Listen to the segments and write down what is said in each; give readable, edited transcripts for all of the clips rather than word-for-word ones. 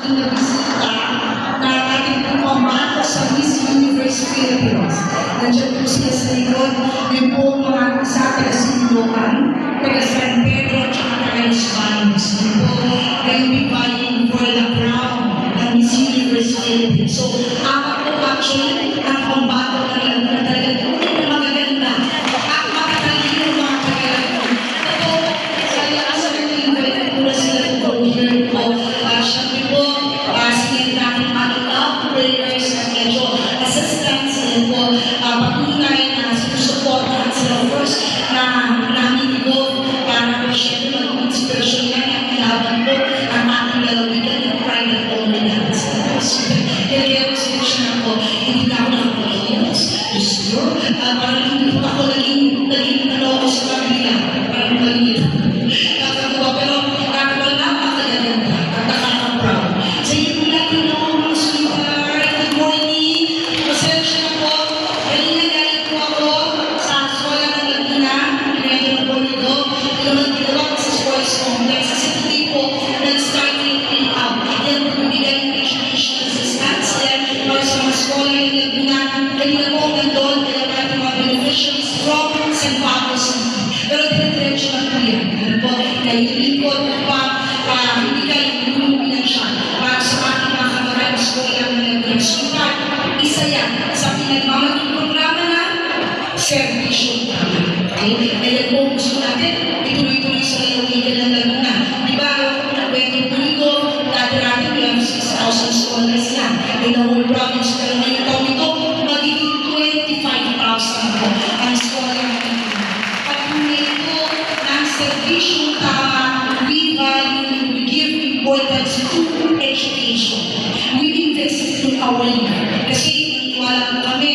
ating nabisita na ating pumamato sa Miss Universe Philippines. Nandiyan po sila sa likod, yung po mga isa taga Sinloan, taga San Pedro, at taga Los Baños. Yun po, they'll be vying for the crown ng Miss Universe Philippines. So, apat po actually ang pambato na lang na talaga magaganda at makatalino mga kailangan. Ito, kaya sa invite po na sila po here po. Siyempre po, sige natin ating love prayers at medyo assistance din po. Patuloy na sinusuportahan sila first na namin po para po siyempre mag-inspiration yan ang ilaban po ang ating lalawigan ng private only natin sa Diyos. Kaya po siya po, hindi na ako nakapagayos. Diyos ko, parang hindi po ako naging ano ako sa pamilya. Parang maliit. Nakakatawa, pero wala pa kagaganda. Nakaka-proud. Sa iyo natin ako, mga sweetheart. Good morning. Pasensya na po. Galing po ako sa Eskwela ng Laguna. Pinagyan ng Bonido. Naman ginawa sa Sports Complex. Kasi hindi po nag-start yung clean-up. Yan po bibigay ng education assistance. Yan para sa mga Eskwela ng Laguna. Kanina po nandun. Kaya natin mga beneficiaries from San Pablo City. Pero dinadiretso na po yan. Ano po? Naiikot pa. Hindi kayo lumulubinan siya para sa ating mga kamarang Eskwela ng Laguna. Sukat, isa yan sa pinagmamaling programa na servisyo namin. Okay? Kaya po gusto natin ituloy-tuloy sa lalawigan ng Laguna. Diba, pwede puligo, dati-dati we have 6,000 scholars yan. In the whole province, pero ngayong taon ito, magiging 25,000 po ang scholar ng Laguna. Patuloy po ng servisyo tama, we value, we give importance to education. We invest in our youth. Kasi wala po kami,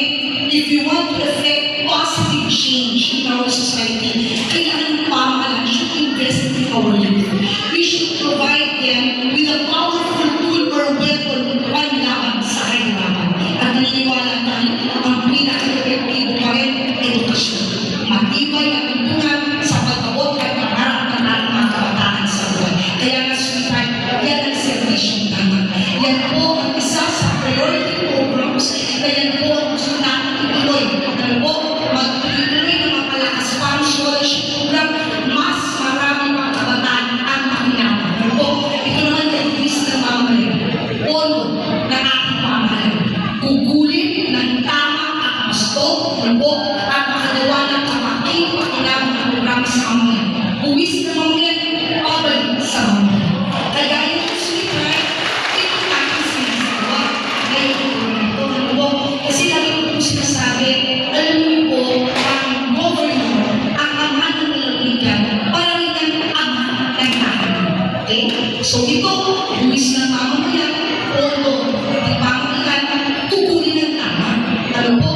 if you want to affect positive change in our society, kailangan pamahalaan should invest in our youth. We should provide them with a powerful tool or weapon panlaban sa kahirapan. At naniniwala tayo, ang pinaka-epektibo pa rin, edukasyon. Matibay at tuntunan sa pag-abot at pangarap ng ating mga kabataan sa buwan. Kaya nga, sweetheart, yan ang servisyon tama. Yan po ang isa sa priority programs na yan po ang gusto natin ituloy. Ano po, magtuloy-tuloy na mapalakas pa ang scholarship program, mas marami mga kabataan ang makinawa. Ano po, ito naman yung increase ng mamamayan. Pondo ng ating mamamayan. Gugulin ng tamang at gusto, ano po, at makagawa ng kapaking-pakinang ng program sa mamamayan. Uwis na mamamayan, pabalik sa mamamayan. Kaya yung sweetheart, ito natin sinasawa. Ngayon ito, ano po, kasi lagi ko po sinasabi, alam niyo po, ang governor, ang ama ng lalawigan, para rin ang ama ng tahan. Okay? So ito, uwis ng mamamayan, pondo, at pamamayan, kukunin ng tama. Ano po?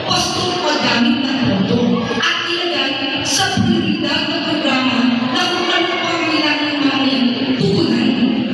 Pasto paggamit ng pondo. At ilagay sa prioridad ng programa na kung ano pa ang kailangan ng mamamayan, tutunan,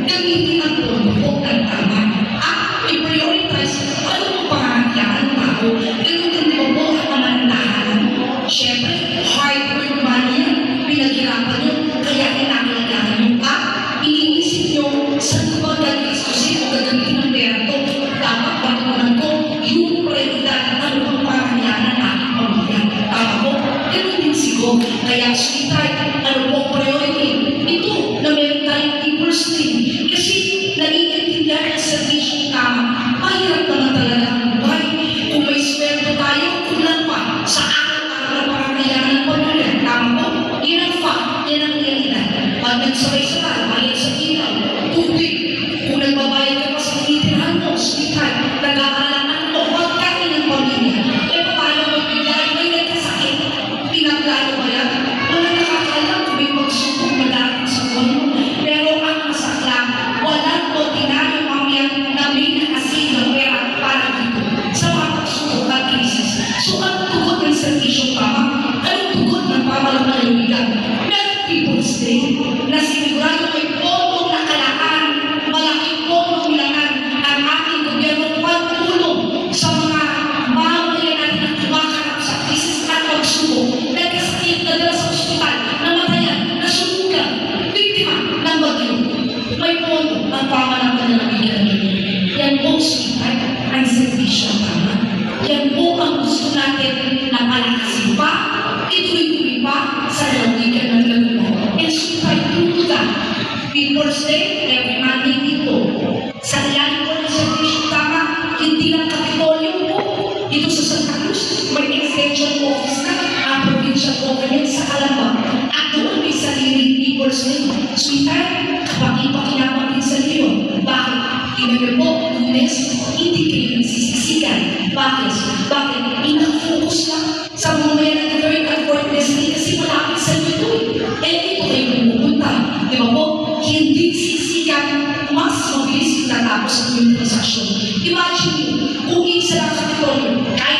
gamitin ang pondo po ng tama. At i-prioritize ano po pangangailangan ng tao. Ganun din po po ang pamandahan. Siyempre, hard work man yan. Pinaghirapan nyo, kaya kinakailangan nyo. At iniisip nyo, saan ba gagastusin o gagamitin ng pera to? Dapat patunan ko yung prioridad ano pang pangangailangan ng ating pamilya. Tama po? Ganun din siguro. Kaya sweetheart, ano po priority? Ito na meron tayong people stream. Kasi naiintindihan ng servisyo tama. Mahirap naman talaga ang buhay. Kung may sweldo tayo, kulang pa sa araw-araw na pangangailangan ng pamilya. Tama po? Yan ang fact. Yan ang realidad. Pag nagsabay-sabay, bayad sa ilaw, tubig. Kung nagbabayad ka pa sa tinitirhan mo, sweetheart, nag-aalaman mo, magkain ng pamilya. E paano magbigay? May nagkasakit. Pinaplano ba yan? Wala nakakalam kung may pagsubok madarating sa buwan mo. Pero ang masaklang, walang ordinaryo mamaya na may nakasin ng pera para dito sa mga pagsubok at krisis. So ang tugon ng servisyo tama? Anong tugon ng pamalang lalawigan? Meron People's Day na sinigurado may niyo po, Lunes, hindi kayo nagsisisikan. Bakit? Bakit? Ina-focus lang sa mamaya ng third and fourth destiny kasi malapit sa inyo ito eh. Eh, ito kayo pumupunta. Di ba po? Hindi sisikan, mas mabilis yung natapos ang yung transaction. Imagine, kung isa lang sa Kapitolyo, kahit